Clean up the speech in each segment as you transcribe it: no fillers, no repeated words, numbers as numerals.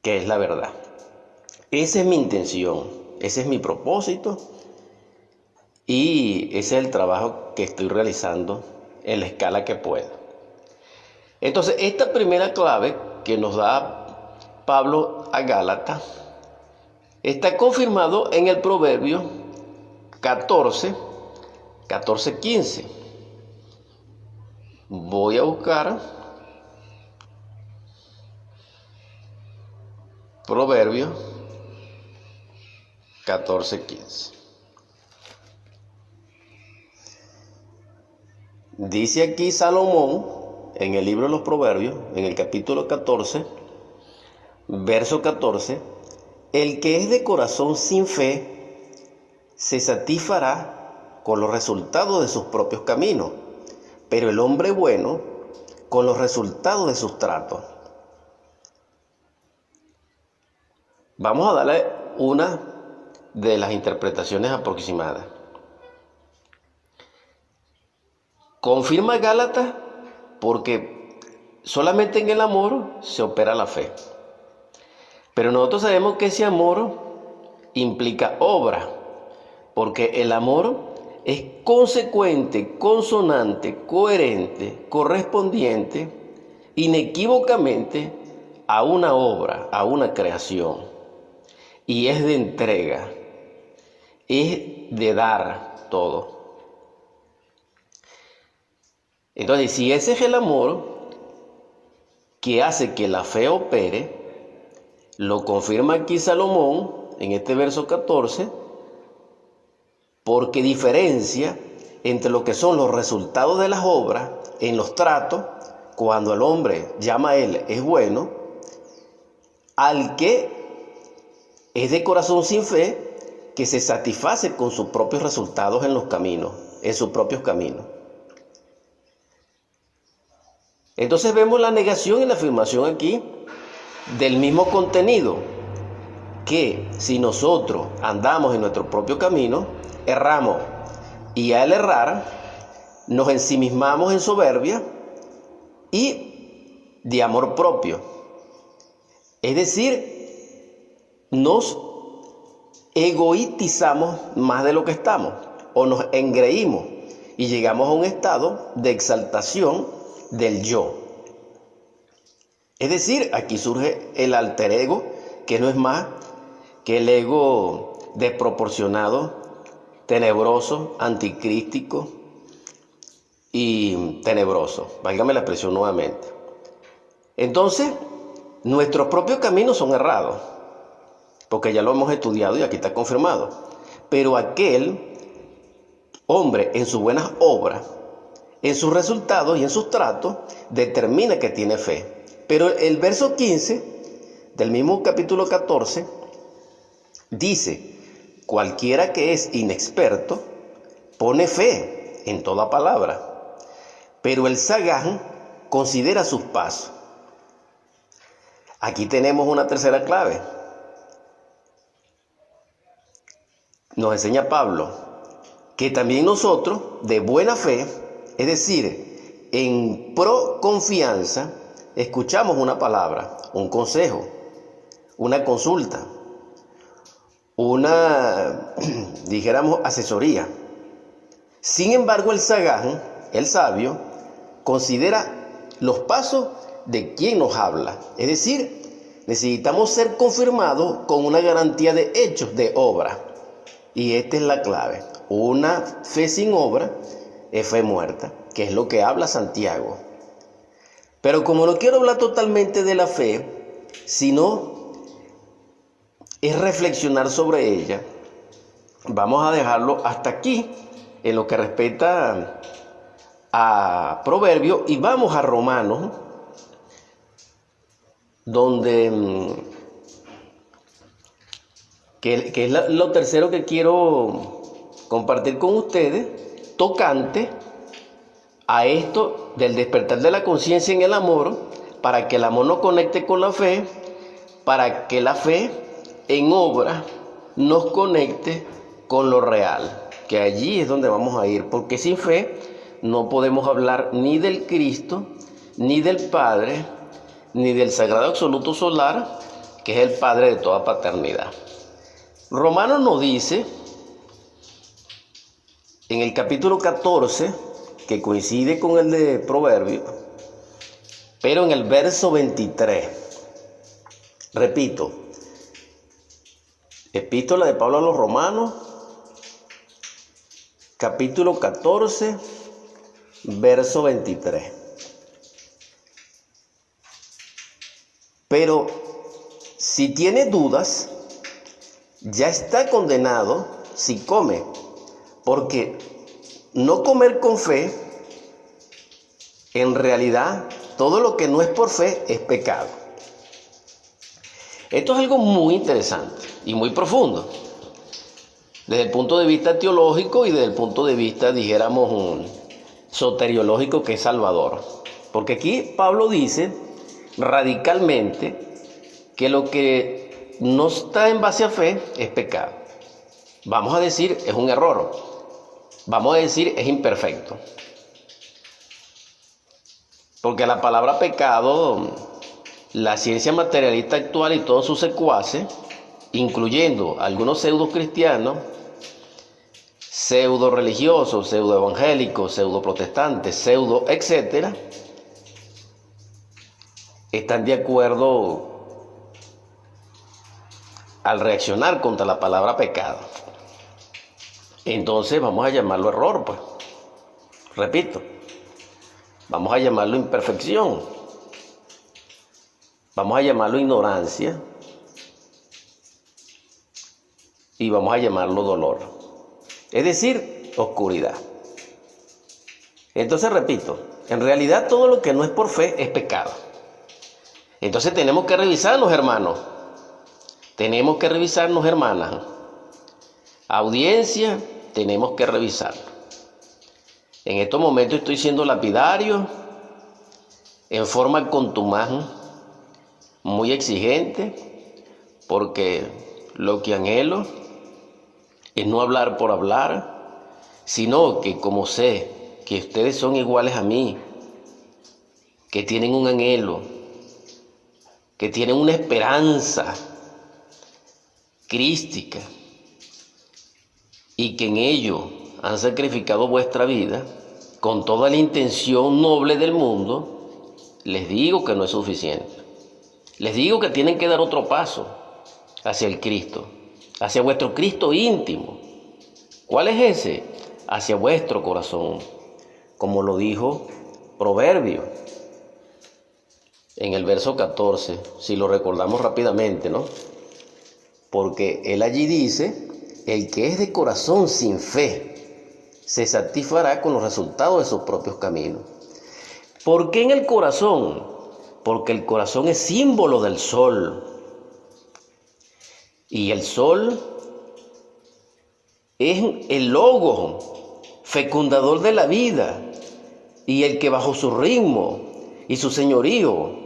que es la verdad. Esa es mi intención, ese es mi propósito y ese es el trabajo que estoy realizando en la escala que puedo. Entonces, esta primera clave que nos da Pablo a Gálatas está confirmado en el Proverbio 14:15. Voy a buscar Proverbio 14:15. Dice aquí Salomón, en el libro de los Proverbios, en el capítulo 14, verso 14, el que es de corazón sin fe se satisfará con los resultados de sus propios caminos, pero el hombre bueno con los resultados de sus tratos. Vamos a darle una de las interpretaciones aproximadas. Confirma Gálatas porque solamente en el amor se opera la fe. Pero nosotros sabemos que ese amor implica obra, porque el amor es consecuente, consonante, coherente, correspondiente, inequívocamente a una obra, a una creación. Y es de entrega, es de dar todo. Entonces, si ese es el amor que hace que la fe opere, lo confirma aquí Salomón en este verso 14, porque diferencia entre lo que son los resultados de las obras en los tratos, cuando el hombre llama a él es bueno, al que es de corazón sin fe, que se satisface con sus propios resultados en los caminos, en sus propios caminos. Entonces vemos la negación y la afirmación aquí del mismo contenido, que si nosotros andamos en nuestro propio camino, erramos, y al errar nos ensimismamos en soberbia y de amor propio. Es decir, nos egoitizamos más de lo que estamos, o nos engreímos y llegamos a un estado de exaltación del yo. Es decir, aquí surge el alter ego, que no es más que el ego desproporcionado, tenebroso, anticrístico y tenebroso. Válgame la expresión nuevamente. Entonces, nuestros propios caminos son errados, porque ya lo hemos estudiado y aquí está confirmado. Pero aquel hombre en sus buenas obras, en sus resultados y en sus tratos, determina que tiene fe. Pero el verso 15 del mismo capítulo 14 dice: cualquiera que es inexperto pone fe en toda palabra, pero el sagaz considera sus pasos. Aquí tenemos una tercera clave. Nos enseña Pablo que también nosotros, de buena fe, es decir, en pro confianza, escuchamos una palabra, un consejo, una consulta, una, dijéramos, asesoría. Sin embargo, el sagaz, el sabio, considera los pasos de quien nos habla. Es decir, necesitamos ser confirmados con una garantía de hechos, de obra. Y esta es la clave. Una fe sin obra es fe muerta, que es lo que habla Santiago. Pero como no quiero hablar totalmente de la fe, sino es reflexionar sobre ella, vamos a dejarlo hasta aquí en lo que respecta a Proverbios, y vamos a Romanos, donde que es lo tercero que quiero compartir con ustedes, tocante a esto del despertar de la conciencia en el amor, para que el amor nos conecte con la fe, para que la fe en obra nos conecte con lo real, que allí es donde vamos a ir, porque sin fe no podemos hablar ni del Cristo, ni del Padre, ni del Sagrado Absoluto Solar, que es el Padre de toda paternidad. Romanos nos dice, en el capítulo 14, que coincide con el de Proverbios, pero en el verso 23, repito, epístola de Pablo a los Romanos, capítulo 14, verso 23. Pero si tiene dudas, ya está condenado si come, porque no comer con fe, en realidad, todo lo que no es por fe es pecado. Esto es algo muy interesante y muy profundo, desde el punto de vista teológico y desde el punto de vista, dijéramos, soteriológico, que es salvador. Porque aquí Pablo dice radicalmente que lo que no está en base a fe es pecado. Vamos a decir, es un error. Vamos a decir, es imperfecto. Porque la palabra pecado, la ciencia materialista actual y todos sus secuaces, incluyendo algunos pseudo cristianos, pseudo religiosos, pseudo evangélicos, pseudo protestantes, pseudo etcétera, están de acuerdo al reaccionar contra la palabra pecado. Entonces vamos a llamarlo error, pues. Repito, vamos a llamarlo imperfección, vamos a llamarlo ignorancia y vamos a llamarlo dolor, es decir, oscuridad. Entonces repito, en realidad todo lo que no es por fe es pecado. Entonces tenemos que revisarnos, hermanos. Tenemos que revisarnos, hermanas. Audiencia, tenemos que revisar. En estos momentos estoy siendo lapidario, en forma contumaz, muy exigente, porque lo que anhelo es no hablar por hablar, sino que como sé que ustedes son iguales a mí, que tienen un anhelo, que tienen una esperanza crística y que en ello han sacrificado vuestra vida con toda la intención noble del mundo, les digo que no es suficiente. Les digo que tienen que dar otro paso hacia el Cristo, hacia vuestro Cristo íntimo. ¿Cuál es ese? Hacia vuestro corazón, como lo dijo Proverbio en el verso 14, si lo recordamos rápidamente, ¿no? Porque él allí dice, el que es de corazón sin fe se satisfará con los resultados de sus propios caminos. ¿Por qué en el corazón? Porque el corazón es símbolo del sol. Y el sol es el logos fecundador de la vida y el que bajo su ritmo y su señorío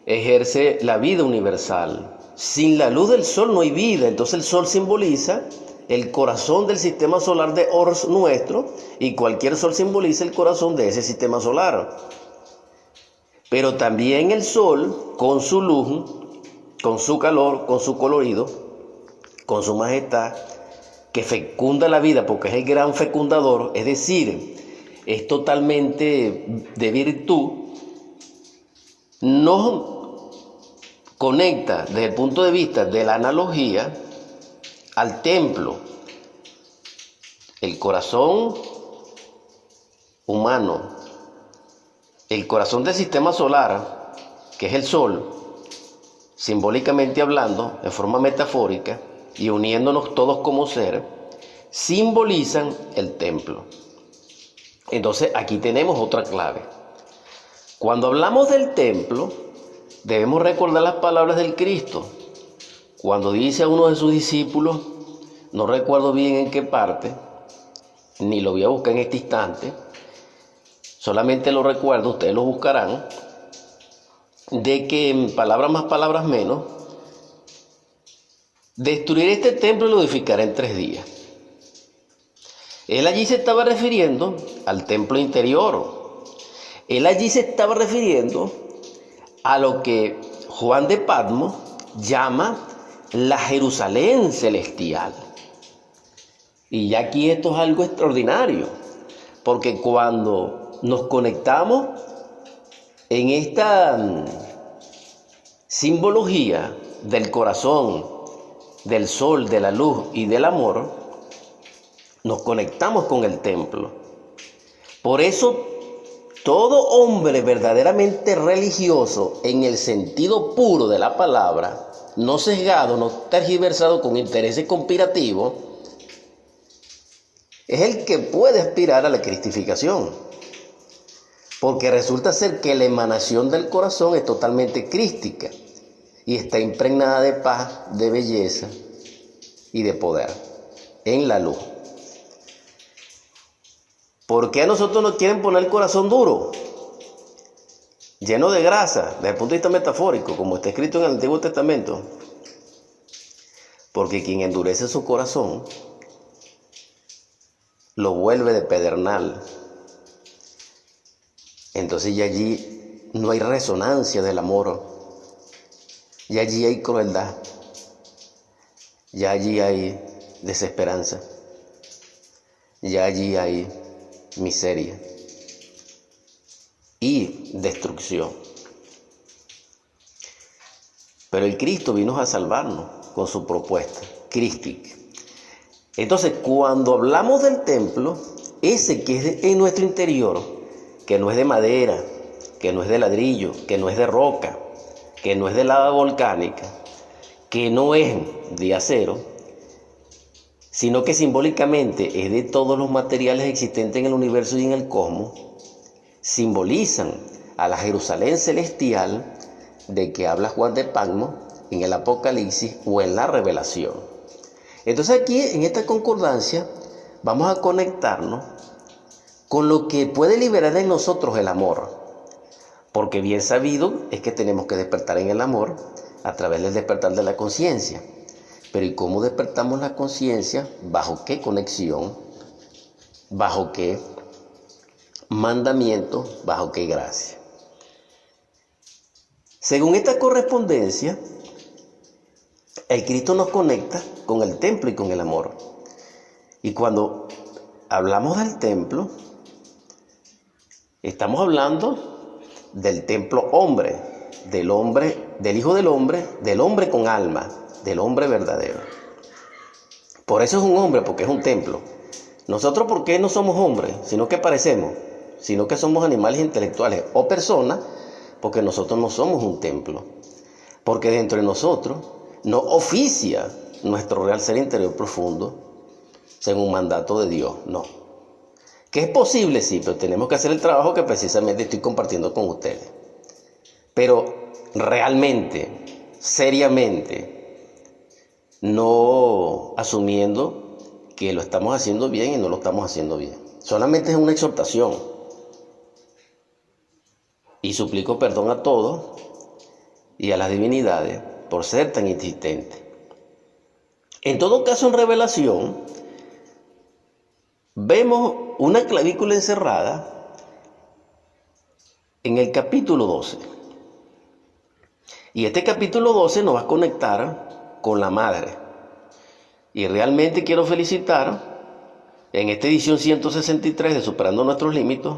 ejerce la vida universal. Sin la luz del sol no hay vida. Entonces el sol simboliza el corazón del sistema solar de Ors nuestro, y cualquier sol simboliza el corazón de ese sistema solar. Pero también el sol, con su luz, con su calor, con su colorido, con su majestad, que fecunda la vida porque es el gran fecundador, es decir, es totalmente de virtud, nos conecta desde el punto de vista de la analogía al templo. El corazón humano, el corazón del sistema solar, que es el sol, simbólicamente hablando, en forma metafórica, y uniéndonos todos como ser, simbolizan el templo. Entonces aquí tenemos otra clave. Cuando hablamos del templo, debemos recordar las palabras del Cristo. Cuando dice a uno de sus discípulos, no recuerdo bien en qué parte, ni lo voy a buscar en este instante, solamente lo recuerdo, ustedes lo buscarán, de que en palabras más, palabras menos, destruiré este templo y lo edificaré en 3 días. Él allí se estaba refiriendo al templo interior. Él allí se estaba refiriendo a lo que Juan de Patmos llama la Jerusalén celestial. Y ya aquí esto es algo extraordinario, porque cuando nos conectamos en esta simbología del corazón, del sol, de la luz y del amor, nos conectamos con el templo. Por eso, todo hombre verdaderamente religioso, en el sentido puro de la palabra, no sesgado, no tergiversado con intereses conspirativos, es el que puede aspirar a la cristificación. Porque resulta ser que la emanación del corazón es totalmente crística y está impregnada de paz, de belleza y de poder en la luz. ¿Por qué a nosotros nos quieren poner el corazón duro? Lleno de grasa, desde el punto de vista metafórico, como está escrito en el Antiguo Testamento. Porque quien endurece su corazón lo vuelve de pedernal. Entonces ya allí no hay resonancia del amor. Ya allí hay crueldad. Ya allí hay desesperanza. Ya allí hay miseria y destrucción. Pero el Cristo vino a salvarnos con su propuesta crística. Entonces, cuando hablamos del templo, ese que es en nuestro interior, que no es de madera, que no es de ladrillo, que no es de roca, que no es de lava volcánica, que no es de acero, sino que simbólicamente es de todos los materiales existentes en el universo y en el cosmos, simbolizan a la Jerusalén celestial de que habla Juan de Patmos en el Apocalipsis o en la Revelación. Entonces aquí en esta concordancia vamos a conectarnos con lo que puede liberar en nosotros el amor, porque bien sabido es que tenemos que despertar en el amor a través del despertar de la conciencia. Pero ¿y cómo despertamos la conciencia? ¿Bajo qué conexión? ¿Bajo qué mandamiento? ¿Bajo qué gracia? Según esta correspondencia, el Cristo nos conecta con el templo y con el amor. Y cuando hablamos del templo, estamos hablando del templo hombre, del Hijo del hombre con alma, del hombre verdadero. Por eso es un hombre, porque es un templo. Nosotros, ¿por qué no somos hombres? Sino que parecemos, sino que somos animales intelectuales o personas, porque nosotros no somos un templo. Porque dentro de nosotros no oficia nuestro real ser interior profundo, según mandato de Dios, no. Que es posible, sí, pero tenemos que hacer el trabajo que precisamente estoy compartiendo con ustedes. Pero realmente, seriamente, no asumiendo que lo estamos haciendo bien y no lo estamos haciendo bien. Solamente es una exhortación. Y suplico perdón a todos y a las divinidades por ser tan insistentes. En todo caso, en Revelación, vemos una clavícula encerrada en el capítulo 12. Y este capítulo 12 nos va a conectar con la madre. Y realmente quiero felicitar en esta edición 163 de Superando Nuestros Límites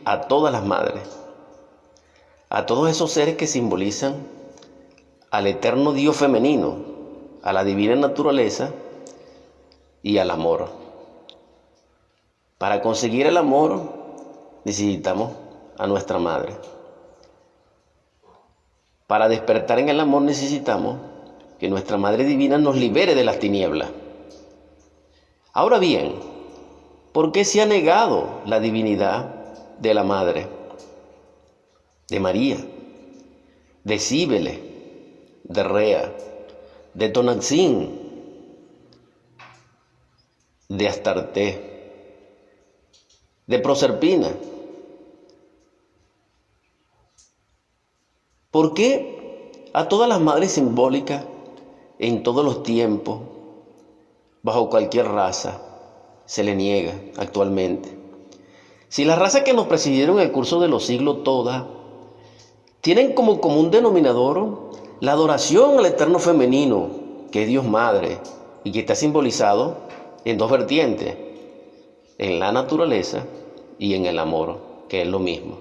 a todas las madres, a todos esos seres que simbolizan al eterno Dios femenino, a la divina naturaleza y al amor. Para conseguir el amor necesitamos a nuestra madre. Para despertar en el amor necesitamos que nuestra Madre Divina nos libere de las tinieblas. Ahora bien, ¿por qué se ha negado la divinidad de la Madre, de María, de Cíbele, de Rea, de Tonantzin, de Astarté, de Proserpina? ¿Por qué a todas las madres simbólicas, en todos los tiempos, bajo cualquier raza, se le niega actualmente? Si las razas que nos presidieron en el curso de los siglos todas tienen como común denominador la adoración al eterno femenino, que es Dios Madre, y que está simbolizado en dos vertientes, en la naturaleza y en el amor, que es lo mismo.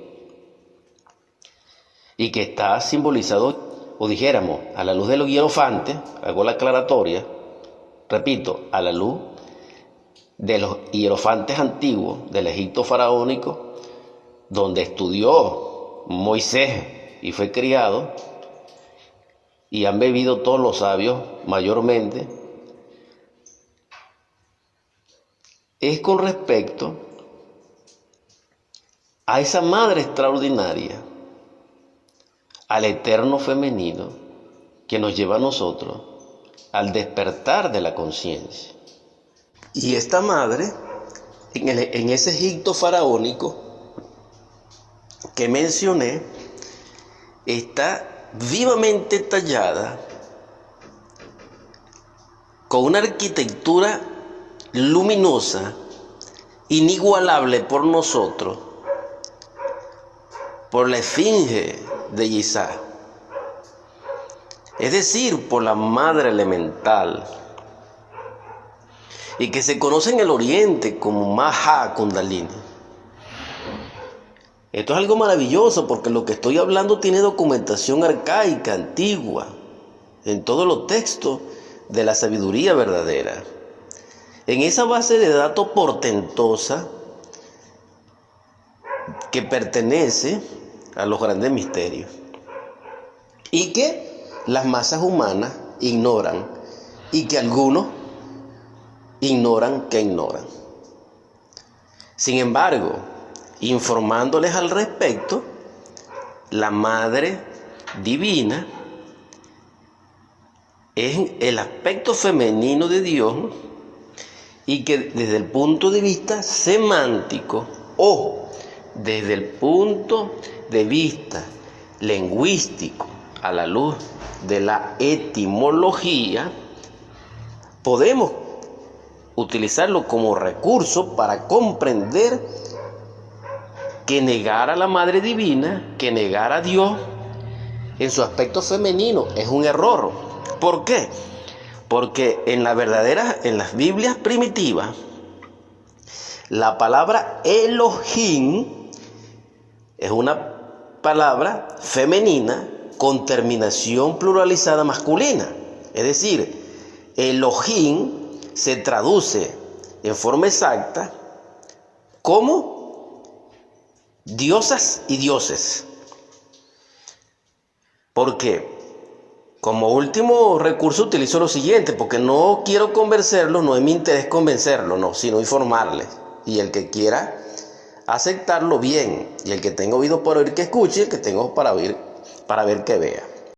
Y que está simbolizado, o dijéramos, a la luz de los hierofantes, hago la aclaratoria, repito, a la luz de los hierofantes antiguos del Egipto faraónico, donde estudió Moisés y fue criado, y han bebido todos los sabios mayormente, es con respecto a esa madre extraordinaria, al eterno femenino que nos lleva a nosotros al despertar de la conciencia. Y esta madre, en ese Egipto faraónico que mencioné, está vivamente tallada con una arquitectura luminosa, inigualable por nosotros, por la esfinge de Giza, es decir, por la madre elemental, y que se conoce en el oriente como Maha Kundalini. Esto es algo maravilloso porque lo que estoy hablando tiene documentación arcaica, antigua, en todos los textos de la sabiduría verdadera. En esa base de datos portentosa que pertenece a los grandes misterios y que las masas humanas ignoran y que algunos ignoran que ignoran. Sin embargo, informándoles al respecto, la Madre Divina es el aspecto femenino de Dios y que desde el punto de vista semántico o desde el punto de vista lingüístico, a la luz de la etimología, podemos utilizarlo como recurso para comprender que negar a la Madre Divina, que negar a Dios en su aspecto femenino es un error. ¿Por qué? Porque en las Biblias primitivas, la palabra Elohim es una palabra femenina con terminación pluralizada masculina. Es decir, Elohim se traduce en forma exacta como diosas y dioses. ¿Por qué? Como último recurso utilizo lo siguiente, porque no quiero convencerlos, no es mi interés convencerlos, no, sino informarles. Y el que quiera aceptarlo bien, y el que tenga oído para oír que escuche, el que tenga ojos para ver que vea.